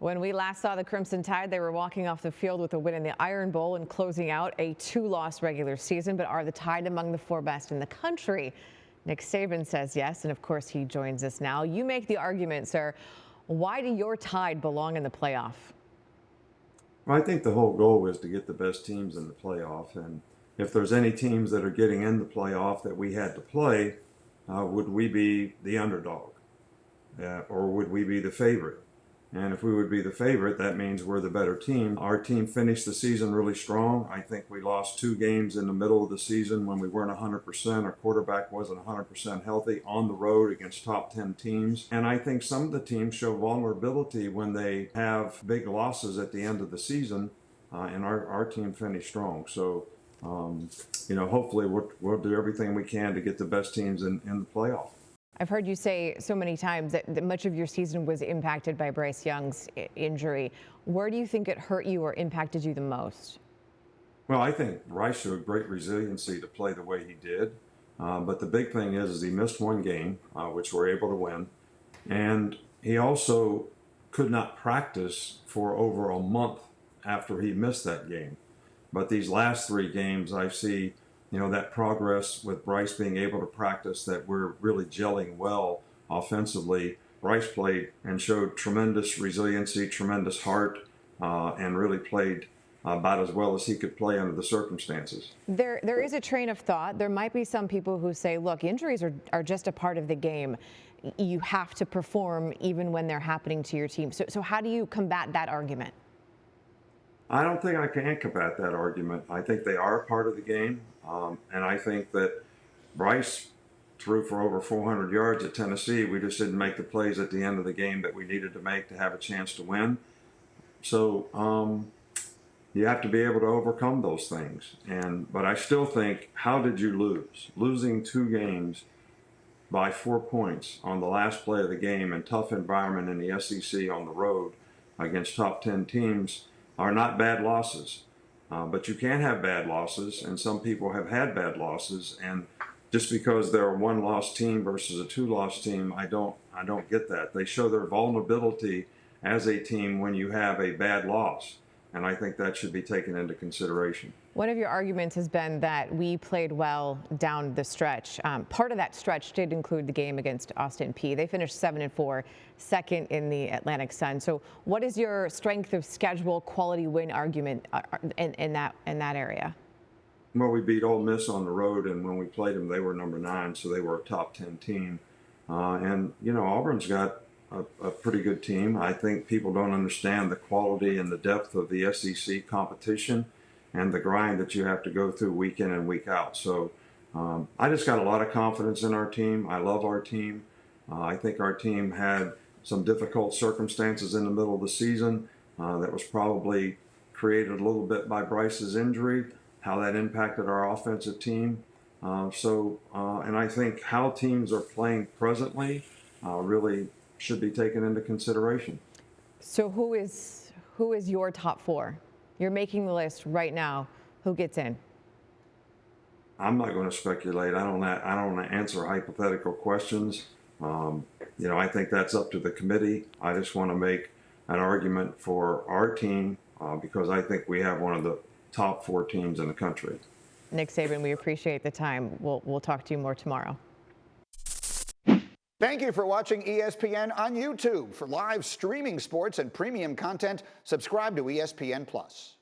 When we last saw the Crimson Tide, they were walking off the field with a win in the Iron Bowl and closing out a 2-loss regular season. But are the Tide among the 4 best in the country? Nick Saban says yes, and of course he joins us now. You make the argument, sir. Why do your Tide belong in the playoff? Well, I think the whole goal is to get the best teams in the playoff, and if there's any teams that are getting in the playoff that we had to play, would we be the underdog, or would we be the favorite? And if we would be the favorite, that means we're the better team. Our team finished the season really strong. I think we lost 2 games in the middle of the season when we weren't 100%. Our quarterback wasn't 100% healthy on the road against top 10 teams. And I think some of the teams show vulnerability when they have big losses at the end of the season, and our team finished strong. So, hopefully we'll do everything we can to get the best teams in the playoff. I've heard you say so many times that much of your season was impacted by Bryce Young's injury. Where do you think it hurt you or impacted you the most? Well, I think Bryce showed great resiliency to play the way he did. But the big thing is he missed 1 game, which we're able to win. And he also could not practice for over a month after he missed that game. But these last 3 games, I see that progress with Bryce being able to practice, that we're really gelling well offensively. Bryce played and showed tremendous resiliency, tremendous heart, and really played about as well as he could play under the circumstances. There is a train of thought. There might be some people who say, look, injuries are just a part of the game. You have to perform even when they're happening to your team. So how do you combat that argument? I don't think I can combat that argument. I think they are a part of the game. And I think that Bryce threw for over 400 yards at Tennessee. We just didn't make the plays at the end of the game that we needed to make to have a chance to win. So you have to be able to overcome those things. But I still think, how did you lose? Losing 2 games by 4 points on the last play of the game in tough environment in the SEC on the road against top 10 teams are not bad losses. But you can have bad losses, and some people have had bad losses. And just because they're a 1-loss team versus a 2-loss team, I don't get that. They show their vulnerability as a team when you have a bad loss, and I think that should be taken into consideration. One of your arguments has been that we played well down the stretch. Part of that stretch did include the game against Austin Peay. They finished 7-4, second in the Atlantic Sun. So what is your strength of schedule, quality win argument in that area? Well, we beat Ole Miss on the road, and when we played them, they were number 9, so they were a top 10 team. Auburn's got a pretty good team. I think people don't understand the quality and the depth of the SEC competition and the grind that you have to go through week in and week out. So I just got a lot of confidence in our team. I love our team. I think our team had some difficult circumstances in the middle of the season that was probably created a little bit by Bryce's injury, how that impacted our offensive team. And I think how teams are playing presently really should be taken into consideration. So who is your top 4? You're making the list right now. Who gets in? I'm not going to speculate. I don't want to answer hypothetical questions. I think that's up to the committee. I just want to make an argument for our team because I think we have one of the top 4 teams in the country. Nick Saban, we appreciate the time. We'll talk to you more tomorrow. Thank you for watching ESPN on YouTube. For live streaming sports and premium content, subscribe to ESPN+.